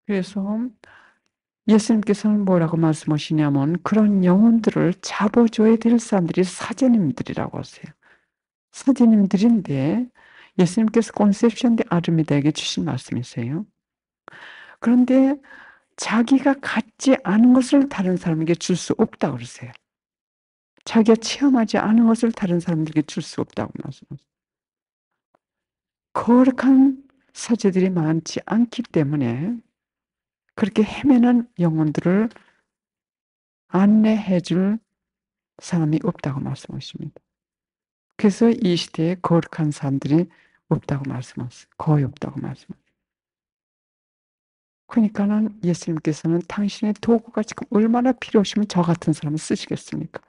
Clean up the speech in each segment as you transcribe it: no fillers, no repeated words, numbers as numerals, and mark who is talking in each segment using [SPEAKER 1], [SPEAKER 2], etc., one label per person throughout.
[SPEAKER 1] 그래서 예수님께서는 뭐라고 말씀하시냐면 그런 영혼들을 잡아줘야 될 사람들이 사제님들이라고 하세요. 사제님들인데 예수님께서 콘셉션 데 아르미다에게 주신 말씀이세요. 그런데 자기가 갖지 않은 것을 다른 사람에게 줄 수 없다고 그러세요. 자기가 체험하지 않은 것을 다른 사람들에게 줄 수 없다고 말씀하세요. 거룩한 사제들이 많지 않기 때문에 그렇게 헤매는 영혼들을 안내해 줄 사람이 없다고 말씀하십니다. 그래서 이 시대에 거룩한 사람들이 없다고 말씀하세요. 거의 없다고 말씀하세요. 그러니까는 예수님께서는 당신의 도구가 지금 얼마나 필요하시면 저 같은 사람을 쓰시겠습니까?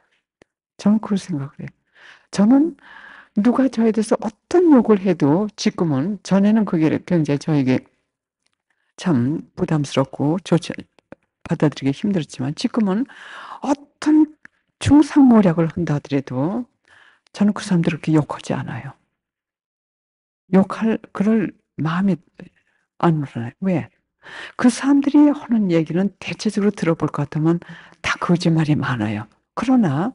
[SPEAKER 1] 저는 그걸 생각을 해요. 저는 누가 저에 대해서 어떤 욕을 해도 지금은 전에는 그게 굉장히 저에게 참 부담스럽고 좋지 받아들이기 힘들었지만 지금은 어떤 중상모략을 한다 하더라도 저는 그 사람들을 그렇게 욕하지 않아요. 그럴 마음이 안 일어나요. 왜? 그 사람들이 하는 얘기는 대체적으로 들어볼 것 같으면 다 거짓말이 많아요. 그러나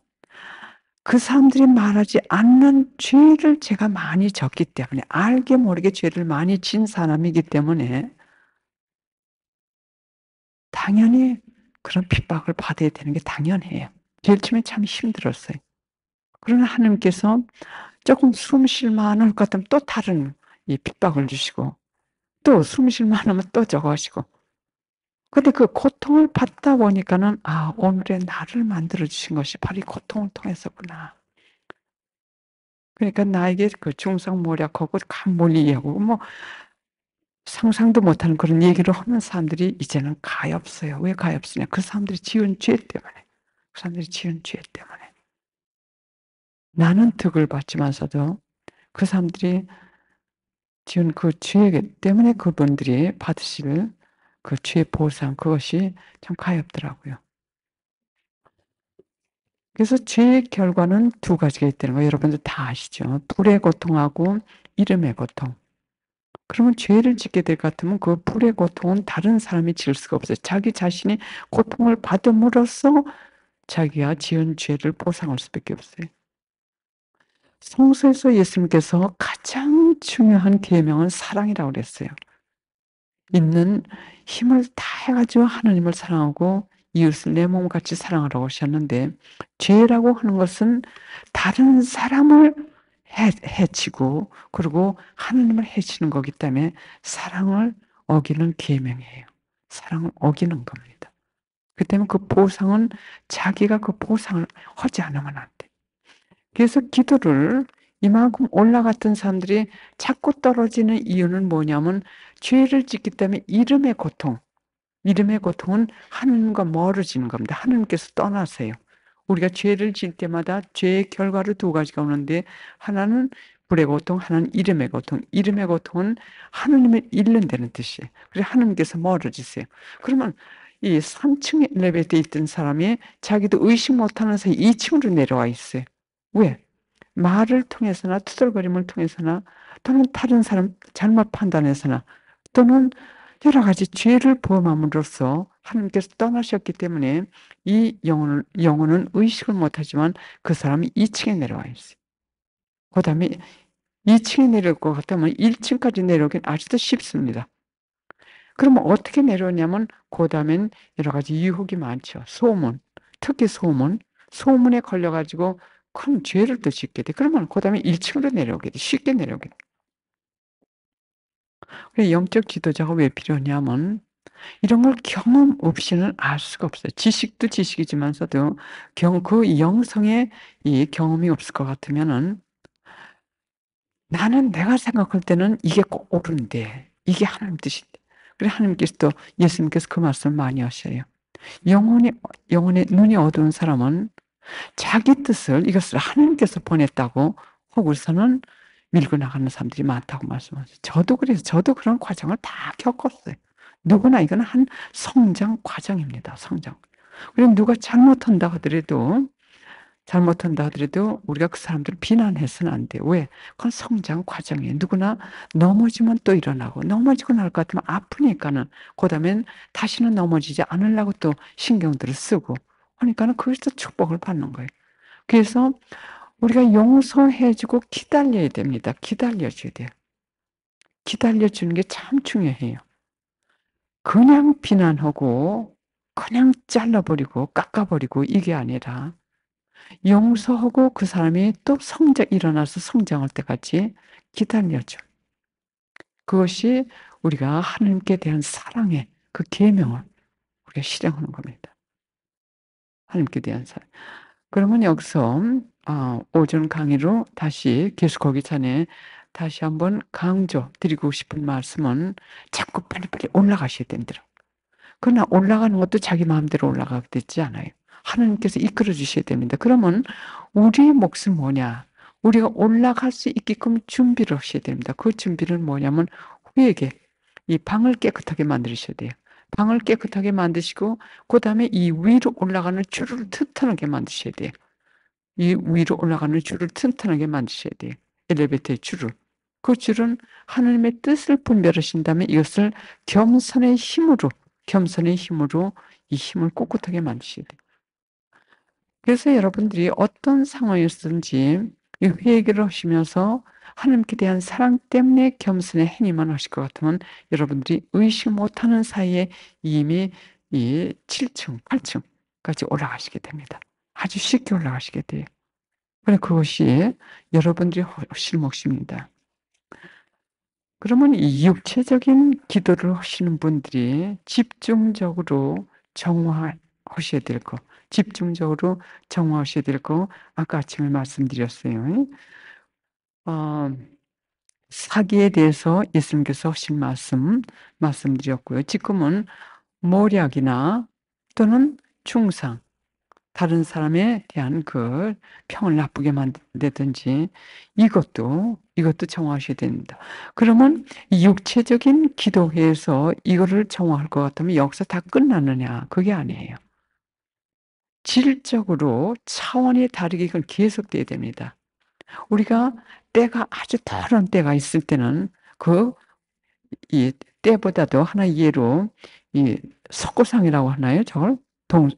[SPEAKER 1] 그 사람들이 말하지 않는 죄를 제가 많이 졌기 때문에 알게 모르게 죄를 많이 진 사람이기 때문에 당연히 그런 핍박을 받아야 되는 게 당연해요. 제일 처음에 참 힘들었어요. 그러나 하나님께서 조금 숨 쉴 만할 것 같으면 또 다른 이 핍박을 주시고 또 숨 쉴 만하면 또 저거 하시고 근데 그 고통을 받다 보니까는 '아 오늘의 나를 만들어 주신 것이 바로 이 고통을 통해서구나.' 그러니까 나에게 그 중상모략하고 강몰리하고 뭐 상상도 못하는 그런 얘기를 하는 사람들이 이제는 가엾어요. 왜 가엾으냐? 그 사람들이 지은 죄 때문에. 그 사람들이 지은 죄 때문에. 나는 덕을 받지만서도 그 사람들이 지은 그 죄 때문에 그분들이 받으실 그 죄 보상 그것이 참 가엾더라고요. 그래서 죄의 결과는 두 가지가 있다는 거 여러분들 다 아시죠? 불의 고통하고 이름의 고통. 그러면 죄를 짓게 될 것 같으면 그 불의 고통은 다른 사람이 질 수가 없어요. 자기 자신이 고통을 받음으로써 자기가 지은 죄를 보상할 수밖에 없어요. 성서에서 예수님께서 가장 중요한 계명은 사랑이라고 그랬어요. 있는 힘을 다해 가지고 하나님을 사랑하고 이웃을 내 몸같이 사랑하라고 하셨는데 죄라고 하는 것은 다른 사람을 해치고 그리고 하나님을 해치는 거기 때문에 사랑을 어기는 계명이에요. 사랑을 어기는 겁니다. 그 때문에 그 보상은 자기가 그 보상을 하지 않으면 안 돼. 그래서 기도를 이만큼 올라갔던 사람들이 자꾸 떨어지는 이유는 뭐냐면 죄를 짓기 때문에 이름의 고통은 하나님과 멀어지는 겁니다. 하나님께서 떠나세요. 우리가 죄를 지을 때마다 죄의 결과로 두 가지가 오는데 하나는 불의 고통, 하나는 이름의 고통. 이름의 고통은 하나님을 잃는다는 뜻이에요. 그래서 하나님께서 멀어지세요. 그러면 이 3층 엘리베이터에 있던 사람이 자기도 의식 못하는 사이 2층으로 내려와 있어요. 왜? 말을 통해서나 투덜거림을 통해서나 또는 다른 사람 잘못 판단해서나 또는 여러 가지 죄를 범함으로써 하나님께서 떠나셨기 때문에 이 영혼은 의식을 못하지만 그 사람이 2층에 내려와 있어요. 그다음에 2층에 내려올 것 같으면 1층까지 내려오긴 아직도 쉽습니다. 그러면 어떻게 내려오냐면 그다음엔 여러 가지 유혹이 많죠. 소문, 특히 소문에 걸려 가지고 큰 죄를 또 짓게 돼. 그러면 그다음에 1층으로 내려오게 돼. 쉽게 내려오게 돼. 그래 영적 지도자가 왜 필요하냐면 이런 걸 경험 없이는 알 수가 없어요. 지식도 지식이지만서도 그 영성의 이 경험이 없을 것 같으면은 나는 내가 생각할 때는 이게 꼭 옳은데 이게 하나님 뜻인데. 그래 하나님께서 또 예수님께서 그 말씀을 많이 하셔요. 영혼의 눈이 어두운 사람은 자기 뜻을 이것을 하나님께서 보냈다고 하고서는 밀고 나가는 사람들이 많다고 말씀하세요. 저도 그래서 저도 그런 과정을 다 겪었어요. 누구나 이건 한 성장 과정입니다. 성장. 그리고 누가 잘못한다 하더라도 잘못한다 하더라도 우리가 그 사람들을 비난해서는 안 돼요. 왜? 그건 성장 과정이에요. 누구나 넘어지면 또 일어나고 넘어지고 날 것 같으면 아프니까는 그다음엔 다시는 넘어지지 않으려고 또 신경들을 쓰고 하니까는 거기서 축복을 받는 거예요. 그래서 우리가 용서해 주고 기다려야 됩니다. 기다려 줘야 돼요. 기다려 주는 게 참 중요해요. 그냥 비난하고 그냥 잘라 버리고 깎아 버리고 이게 아니라 용서하고 그 사람이 또 일어나서 성장할 때까지 기다려 줘. 그것이 우리가 하나님께 대한 사랑의 그 계명을 우리가 실행하는 겁니다. 하나님께 대한 사랑. 그러면 여기서 오전 강의로 다시 계속하기 전에 다시 한번 강조 드리고 싶은 말씀은 자꾸 빨리빨리 올라가셔야 된다. 그러나 올라가는 것도 자기 마음대로 올라가게 되지 않아요. 하나님께서 이끌어 주셔야 됩니다. 그러면 우리의 몫은 뭐냐? 우리가 올라갈 수 있게끔 준비를 하셔야 됩니다. 그 준비는 뭐냐면 회개. 이 방을 깨끗하게 만드셔야 돼요. 방을 깨끗하게 만드시고 그다음에 이 위로 올라가는 줄을 튼튼하게 만드셔야 돼요. 이 위로 올라가는 줄을 튼튼하게 만드셔야 돼요. 엘리베이터의 줄을. 그 줄은 하나님의 뜻을 분별하신 다음에 이것을 겸손의 힘으로 이 힘을 꿋꿋하게 만드셔야 돼요. 그래서 여러분들이 어떤 상황이었든지 이 회개를 하시면서 하나님께 대한 사랑 때문에 겸손의 행위만 하실 것 같으면 여러분들이 의식 못하는 사이에 이미 이 7층, 8층까지 올라가시게 됩니다. 아주 쉽게 올라가시게 돼요. 그래 그것이 여러분들이 하실 몫입니다. 그러면 이 육체적인 기도를 하시는 분들이 집중적으로 정화하셔야 될 거, 집중적으로 정화하셔야 될 거, 아까 아침에 말씀드렸어요. 어, 사기에 대해서 예수님께서 하신 말씀드렸고요. 지금은 모략이나 또는 중상, 다른 사람에 대한 그 평을 나쁘게 만든다든지 이것도 정화하셔야 됩니다. 그러면 이 육체적인 기도회에서 이거를 정화할 것 같으면 여기서 다 끝나느냐? 그게 아니에요. 질적으로 차원이 다르게 이건 계속돼야 됩니다. 우리가 때가 아주 더러운 때가 있을 때는 그 이 때보다도 하나 예로 이 석고상이라고 하나요? 저걸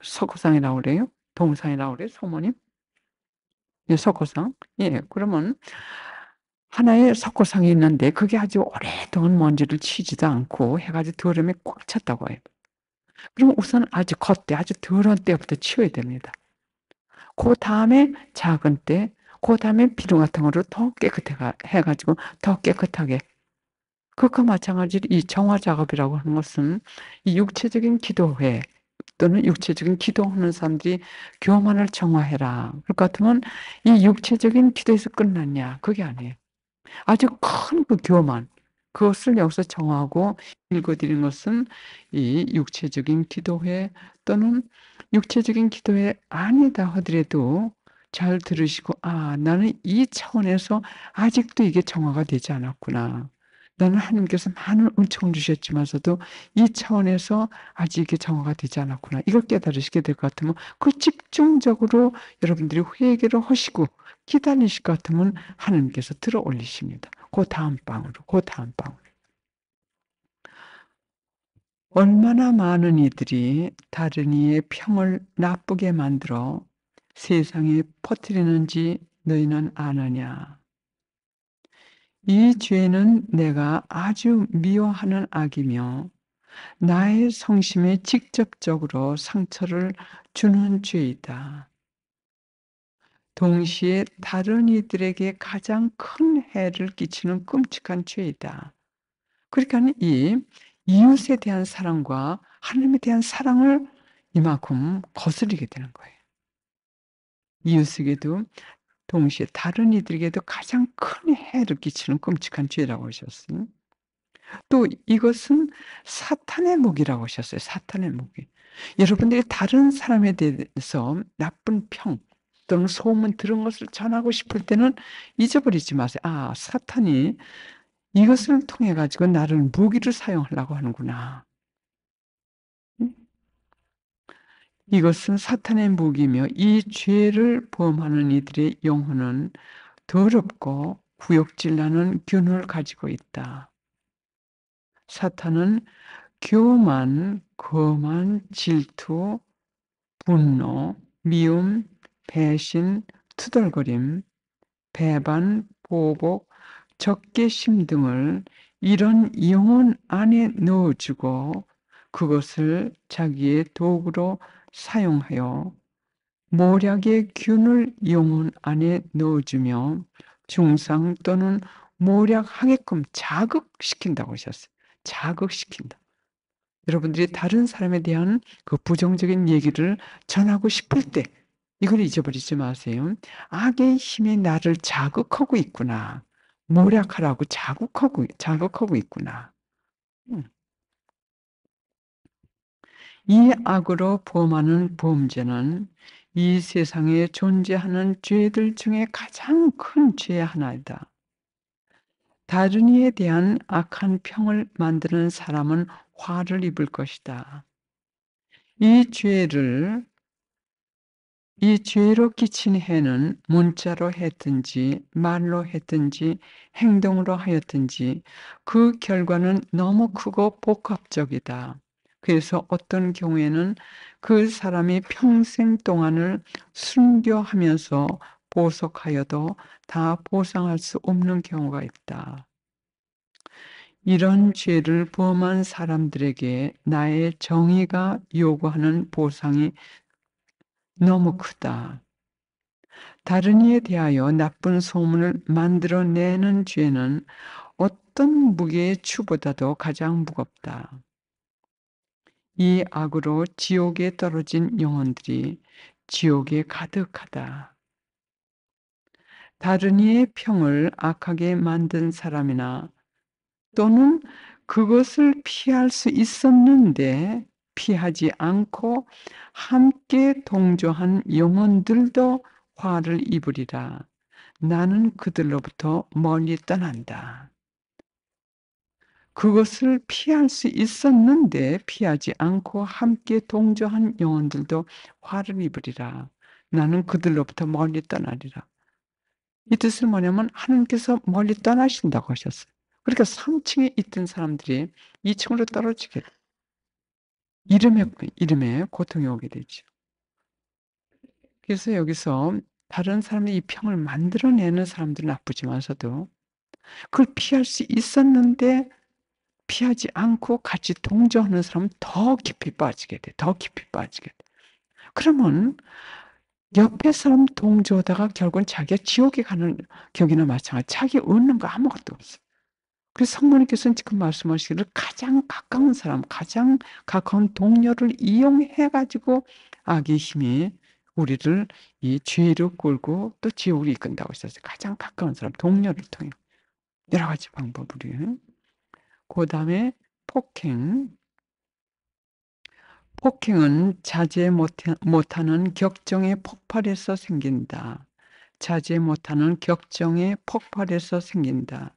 [SPEAKER 1] 석고상이라고 그래요? 동상이라고 그래요? 성모님? 예, 석고상. 예, 그러면 하나의 석고상이 있는데 그게 아주 오랫동안 먼지를 치지도 않고 해 가지고 더러움이 꽉 찼다고 해요. 그러면 우선 아주 겉때 아주 더러운 때부터 치워야 됩니다. 그다음에 작은 때, 그다음에 비누 같은 거로 더 깨끗해 해 가지고 더 깨끗하게 그것과 마찬가지로 이 정화 작업이라고 하는 것은 이 육체적인 기도회 또는 육체적인 기도하는 사람들이 교만을 정화해라. 그럴 것 같으면 이 육체적인 기도에서 끝났냐? 그게 아니에요. 아주 큰 그 교만, 그것을 여기서 정하고 읽어드린 것은 이 육체적인 기도회 또는 육체적인 기도회 아니다 하더라도 잘 들으시고, 나는 이 차원에서 아직도 이게 정화가 되지 않았구나. 나는 하나님께서 많은 은총을 주셨지만서도 이 차원에서 아직 이게 정화가 되지 않았구나. 이걸 깨달으시게 될 것 같으면 그 집중적으로 여러분들이 회개를 하시고 기다리실 것 같으면 하나님께서 들어 올리십니다. 그 다음 방으로, 그 다음 방으로. 얼마나 많은 이들이 다른 이의 평을 나쁘게 만들어 세상에 퍼뜨리는지 너희는 아느냐. 이 죄는 내가 아주 미워하는 악이며 나의 성심에 직접적으로 상처를 주는 죄이다. 동시에 다른 이들에게 가장 큰 해를 끼치는 끔찍한 죄이다. 그러니까 이 이웃에 대한 사랑과 하나님에 대한 사랑을 이만큼 거스르게 되는 거예요. 이웃에게도 동시에 다른 이들에게도 가장 큰 해를 끼치는 끔찍한 죄라고 하셨어요. 또 이것은 사탄의 무기라고 하셨어요. 사탄의 무기. 여러분들이 다른 사람에 대해서 나쁜 평 또는 소문 들은 것을 전하고 싶을 때는 잊어버리지 마세요. 사탄이 이것을 통해 가지고 나를 무기로 사용하려고 하는구나. 음? 이것은 사탄의 무기며 이 죄를 범하는 이들의 영혼은 더럽고 구역질 나는 균을 가지고 있다. 사탄은 교만, 거만, 질투, 분노, 미움, 배신, 투덜거림, 배반, 보복, 적개심 등을 이런 영혼 안에 넣어주고 그것을 자기의 도구로 사용하여 모략의 균을 영혼 안에 넣어주며 중상 또는 모략하게끔 자극시킨다고 하셨어요. 자극시킨다. 여러분들이 다른 사람에 대한 그 부정적인 얘기를 전하고 싶을 때 이걸 잊어버리지 마세요. 악의 힘이 나를 자극하고 있구나. 모략하라고 자극하고 있구나. 음. 이 악으로 범하는 범죄는 이 세상에 존재하는 죄들 중에 가장 큰 죄의 하나이다. 다른 이에 대한 악한 평을 만드는 사람은 화를 입을 것이다. 이 죄를 이 죄로 끼친 해는 문자로 했든지 말로 했든지 행동으로 하였든지 그 결과는 너무 크고 복합적이다. 그래서 어떤 경우에는 그 사람이 평생 동안을 순교하면서 보석하여도 다 보상할 수 없는 경우가 있다. 이런 죄를 범한 사람들에게 나의 정의가 요구하는 보상이 너무 크다. 다른 이에 대하여 나쁜 소문을 만들어내는 죄는 어떤 무게의 추보다도 가장 무겁다. 이 악으로 지옥에 떨어진 영혼들이 지옥에 가득하다. 다른 이의 평을 악하게 만든 사람이나 또는 그것을 피할 수 있었는데 피하지 않고 함께 동조한 영혼들도 화를 입으리라. 나는 그들로부터 멀리 떠난다. 그것을 피할 수 있었는데 피하지 않고 함께 동조한 영혼들도 화를 입으리라. 나는 그들로부터 멀리 떠나리라. 이 뜻은 뭐냐면 하나님께서 멀리 떠나신다고 하셨어요. 그러니까 3층에 있던 사람들이 2층으로 떨어지게 돼요. 이름에 고통이 오게 되죠. 그래서 여기서 다른 사람의 이 평을 만들어내는 사람들은 나쁘지만서도 그걸 피할 수 있었는데 피하지 않고 같이 동조하는 사람은 더 깊이 빠지게 돼. 더 깊이 빠지게 돼. 그러면 옆에 사람 동조하다가 결국은 자기가 지옥에 가는 격이나 마찬가지. 자기 얻는 거 아무것도 없어. 그래서 성모님께서는 지금 말씀하시기를 가장 가까운 사람, 가장 가까운 동료를 이용해 가지고 악의 힘이 우리를 이 죄로 끌고 또 지옥으로 이끈다고 하셨어요. 가장 가까운 사람, 동료를 통해 여러 가지 방법으로. 그다음에 폭행. 폭행은 자제 못하는 격정의 폭발에서 생긴다. 자제 못하는 격정의 폭발에서 생긴다.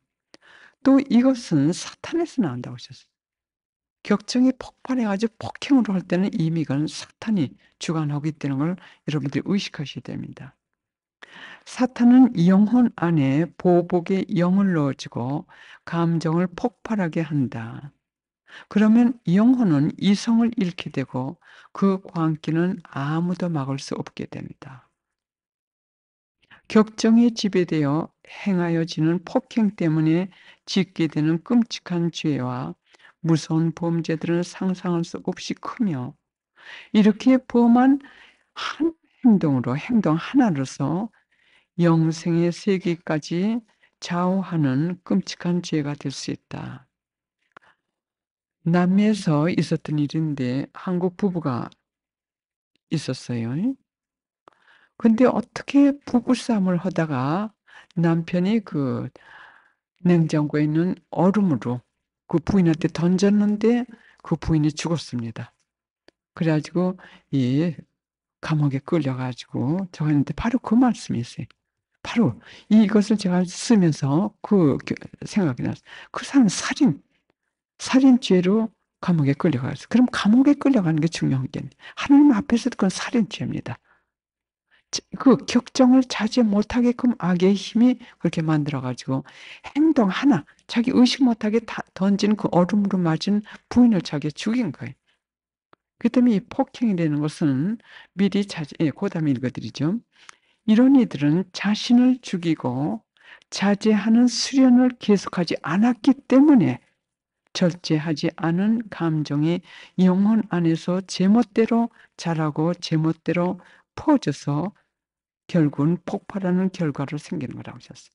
[SPEAKER 1] 또 이것은 사탄에서 나온다고 하셨어요. 격정이 폭발해가지고 폭행으로 할 때는 이미 그건 사탄이 주관하고 있다는 걸 여러분들이 의식하셔야 됩니다. 사탄은 영혼 안에 보복의 영을 넣어주고 감정을 폭발하게 한다. 그러면 영혼은 이성을 잃게 되고 그 광기는 아무도 막을 수 없게 됩니다. 격정에 지배되어 행하여지는 폭행 때문에 짓게 되는 끔찍한 죄와 무서운 범죄들은 상상할 수 없이 크며 이렇게 범한 한 행동 하나로서 영생의 세계까지 좌우하는 끔찍한 죄가 될 수 있다. 남미에서 있었던 일인데 한국 부부가 있었어요. 근데 어떻게 부부싸움을 하다가 남편이 그 냉장고에 있는 얼음으로 그 부인한테 던졌는데 그 부인이 죽었습니다. 그래 가지고 이 감옥에 끌려 가지고 저가 했는데 바로 그 말씀이 있어요. 바로 이것을 제가 쓰면서 생각이 났어요. 그 사람은 살인죄로 감옥에 끌려가서. 그럼 감옥에 끌려가는 게 중요한 게 하나님 앞에서도 그건 살인죄입니다. 그 격정을 자제 못하게끔 악의 힘이 그렇게 만들어 가지고 행동 하나 자기 의식 못하게 다 던진 그 얼음으로 맞은 부인을 자기가 죽인 거예요. 그 때문에 이 폭행이라는 것은 미리 자제 그다음에 읽어 드리죠. 이런 이들은 자신을 죽이고 자제하는 수련을 계속하지 않았기 때문에 절제하지 않은 감정이 영혼 안에서 제멋대로 자라고 제멋대로 퍼져서 결국은 폭발하는 결과로 생기는 거라고 하셨어요.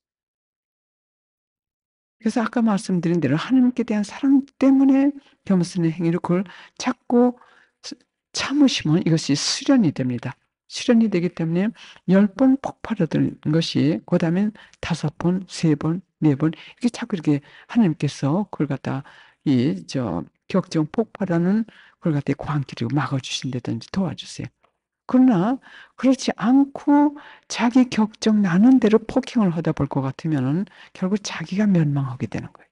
[SPEAKER 1] 그래서 아까 말씀드린 대로 하나님께 대한 사랑 때문에 겸손의 행위를 그걸 찾고 스 참으시면 이것이 수련이 됩니다. 수련이 되기 때문에 10번 폭발하던 것이 그다음엔 5 번, 3 번, 4번 이렇게 자꾸 이렇게 하나님께서 그걸 갖다 격정 폭발하는 그걸 갖다 광기를 막아 주신다든지 도와주세요. 그러나 그렇지 않고 자기 격정 나는 대로 폭행을 하다 볼 것 같으면은 결국 자기가 멸망하게 되는 거예요.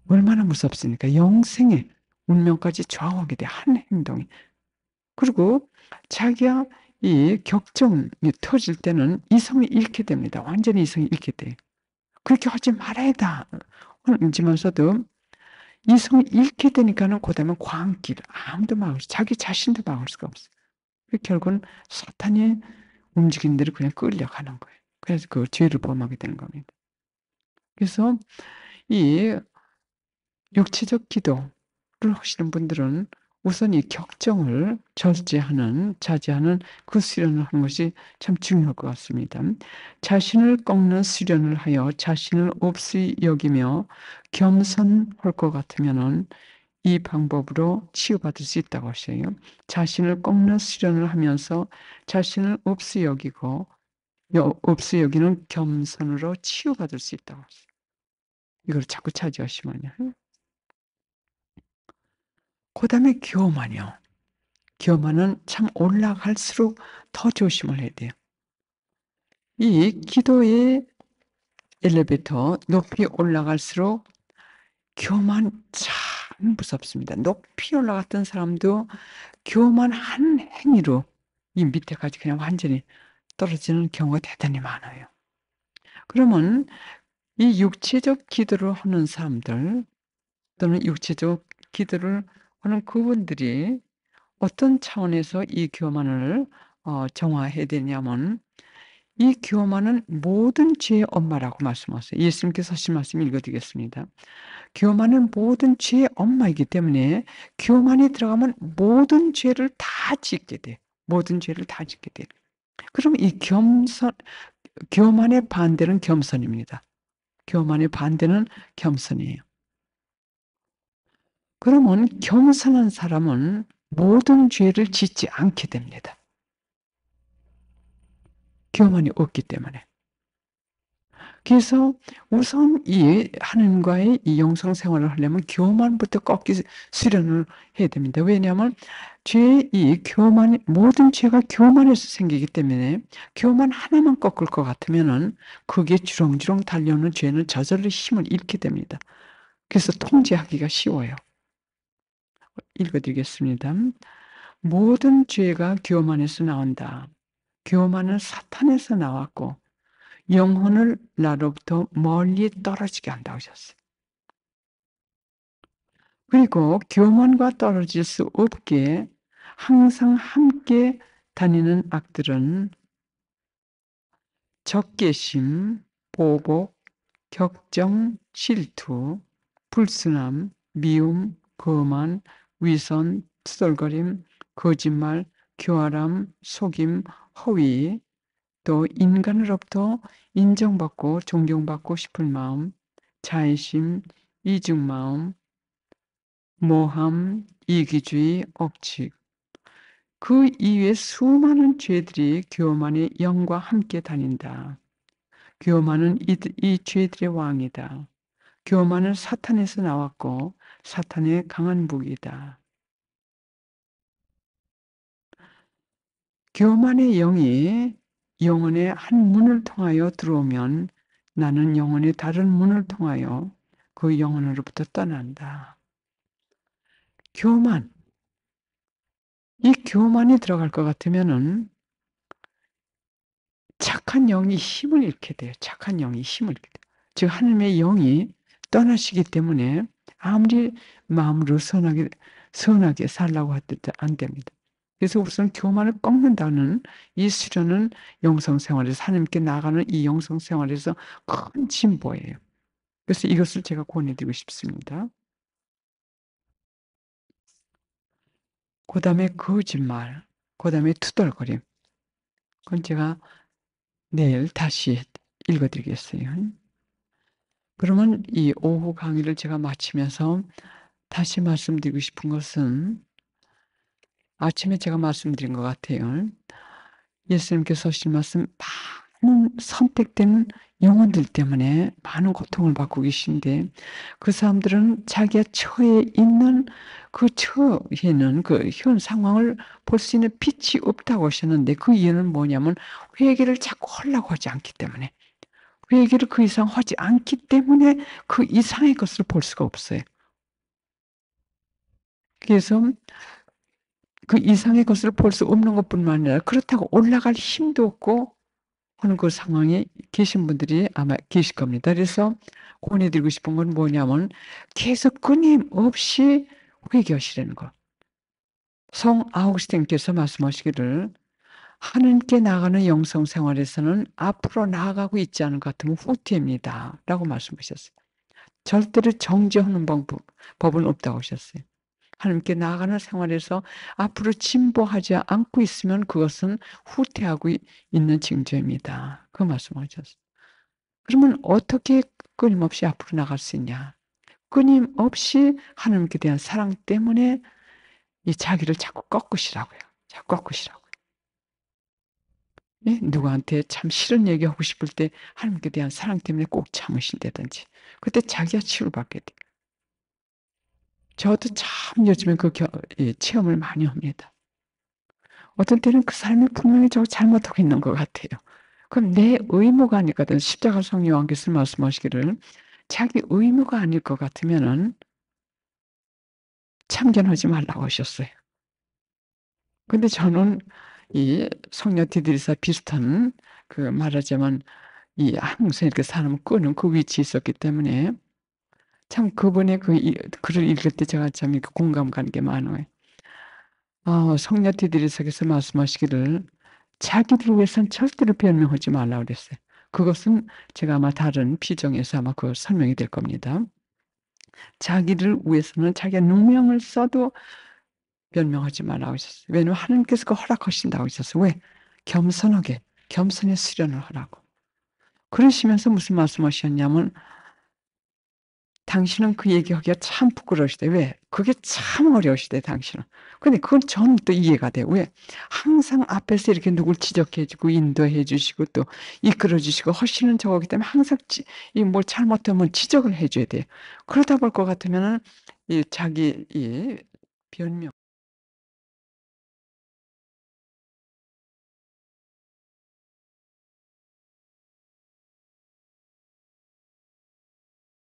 [SPEAKER 1] 얼마나 무섭습니까? 영생의 운명까지 좌우하게 돼 한 행동이. 그리고 자기가 이 격정이 터질 때는 이성을 잃게 됩니다. 완전히 이성을 잃게 돼요. 그렇게 하지 말아야 하지만서도 이성을 잃게 되니까는 그다음에 광길 아무도 막을 자기 자신도 막을 수가 없어요. 결국은 사탄이 움직이는 대로 그냥 끌려가는 거예요. 그래서 그 죄를 범하게 되는 겁니다. 그래서 이 육체적 기도를 하시는 분들은 우선 이 격정을 자제하는 그 수련을 하는 것이 참 중요할 것 같습니다. 자신을 꺾는 수련을 하여 자신을 없이 여기며 겸손할 것 같으면은 이 방법으로 치유받을 수 있다고 하셔요. 자신을 꺾는 수련을 하면서 자신을 없이 여기고 없이 여기는 겸손으로 치유받을 수 있다고 하셔요. 이걸 자꾸 차지하시면요. 그다음에 교만이요. 교만은 참 올라갈수록 더 조심을 해야 돼요. 이 기도의 엘리베이터 높이 올라갈수록 교만 참 무섭습니다. 높이 올라갔던 사람도 교만한 행위로 이 밑에까지 그냥 완전히 떨어지는 경우가 대단히 많아요. 그러면 이 육체적 기도를 하는 사람들 또는 육체적 기도를 하는 그분들이 어떤 차원에서 이 교만을 정화해야 되냐면 이 교만은 모든 죄의 엄마라고 말씀하셨어요. 예수님께서 하신 말씀 읽어 드리겠습니다. 교만은 모든 죄의 엄마이기 때문에 교만이 들어가면 모든 죄를 다 짓게 돼. 모든 죄를 다 짓게 돼. 그럼 이 교만의 반대는 겸손입니다. 교만의 반대는 겸손이에요. 그러면 겸손한 사람은 모든 죄를 짓지 않게 됩니다. 교만이 없기 때문에. 그래서 우선 이 하나님과의 이 영성 생활을 하려면 교만부터 꺾기 수련을 해야 됩니다. 왜냐하면 이 교만이 모든 죄가 교만에서 생기기 때문에 교만 하나만 꺾을 것 같으면은 그게 주렁주렁 달려오는 죄는 저절로 힘을 잃게 됩니다. 그래서 통제하기가 쉬워요. 읽어 드리겠습니다. 모든 죄가 교만에서 나온다. 교만은 사탄에서 나왔고 영혼을 나로부터 멀리 떨어지게 한다고 하셨어요. 그리고 교만과 떨어질 수 없게 항상 함께 다니는 악들은 적개심, 보복, 격정, 질투, 불순함, 미움, 거만, 위선, 투덜거림, 거짓말, 교활함, 속임, 허위, 또 인간으로부터 인정받고 존경받고 싶은 마음, 자애심, 이중마음, 모함, 이기주의, 억측. 그 이외에 수많은 죄들이 교만의 영과 함께 다닌다. 교만은 이 죄들의 왕이다. 교만은 사탄에서 나왔고 사탄의 강한 무기다. 교만의 영이 영혼의 한 문을 통하여 들어오면 나는 영혼의 다른 문을 통하여 그 영혼으로부터 떠난다. 교만. 이 교만이 들어갈 것 같으면은 착한 영이 힘을 잃게 돼요. 착한 영이 힘을 잃게 돼요. 즉 하나님의 영이 떠나시기 때문에 아무리 마음으로 선하게 살라고 해도 안 됩니다. 그래서 우선 교만을 꺾는다는 이 수련은 영성생활에서 하나님께 나아가는 이 영성생활에서 큰 진보예요. 그래서 이것을 제가 권해 드리고 싶습니다. 그다음에 거짓말, 그다음에 투덜거림. 그건 제가 내일 다시 읽어 드리겠어요. 그러면 이 오후 강의를 제가 마치면서 다시 말씀드리고 싶은 것은 아침에 제가 말씀드린 것 같아요. 예수님께서 하신 말씀 많은 선택된 영혼들 때문에 많은 고통을 받고 계신데 그 사람들은 자기가 처해 있는 그 처해는 그 현 상황을 볼 수 있는 빛이 없다고 하셨는데 그 이유는 뭐냐면 회개를 자꾸 하려고 하지 않기 때문에 회개를 그 이상 하지 않기 때문에 그 이상의 것을 볼 수가 없어요. 그래서 그 이상의 것을 볼 수 없는 것뿐만 아니라 그렇다고 올라갈 힘도 없고 하는 그 상황에 계신 분들이 아마 계실 겁니다. 그래서 권해 드리고 싶은 건 뭐냐면 계속 끊임없이 회개하시라는 거. 성 아우구스틴께서 말씀하시기를 하나님께 나아가는 영성 생활에서는 앞으로 나아가고 있지 않은 것 같으면 후퇴입니다. 라고 말씀하셨어요. 절대로 정죄하는 법은 없다고 하셨어요. 하나님께 나아가는 생활에서 앞으로 진보하지 않고 있으면 그것은 후퇴하고 있는 징조입니다. 그 말씀하셨어요. 그러면 어떻게 끊임없이 앞으로 나갈 수 있냐? 끊임없이 하나님께 대한 사랑 때문에 이 자기를 자꾸 꺾으시라고요. 자꾸 꺾으시라고요. 예? 누구한테 참 싫은 얘기하고 싶을 때 하나님께 대한 사랑 때문에 꼭 참으신다든지 그때 자기가 치유받게 돼요. 저도 참 요즘에 체험을 많이 합니다. 어떤 때는 그 사람이 분명히 저 잘못하고 있는 것 같아요. 그럼 내 의무가 아니거든. 십자가 성 요한께서 말씀하시기를 자기 의무가 아닐 것 같으면은 참견하지 말라고 하셨어요. 근데 저는 이 성녀 디드리사 비슷한 그 말하자면 이 항상 이렇게 사람을 끄는 그 위치에 있었기 때문에 참 그분의 글을 읽을 때 제가 참 이렇게 공감 가는 게 많아요. 성녀 디드리사께서 말씀하시기를 자기를 위해서는 절대로 변명하지 말라고 그랬어요. 그것은 제가 아마 다른 피정에서 아마 그 설명이 될 겁니다. 자기를 위해서는 자기가 누명을 써도 변명하지 말라고 하셨어요. 왜냐하면 하나님께서 그 허락하신다고 하셨어요. 왜? 겸손하게, 겸손의 수련을 하라고. 그러시면서 무슨 말씀하셨냐면 당신은 그 얘기하기가 참 부끄러우시대. 왜? 그게 참 어려우시대 당신은. 근데 그건 저는 또 이해가 돼요. 왜? 항상 앞에서 이렇게 누굴 지적해 주고 인도해 주시고 또 이끌어 주시고 하시는 저거기 때문에 항상 이 뭘 잘못하면 지적을 해 줘야 돼요. 그러다 볼 것 같으면은 이 자기 이 변명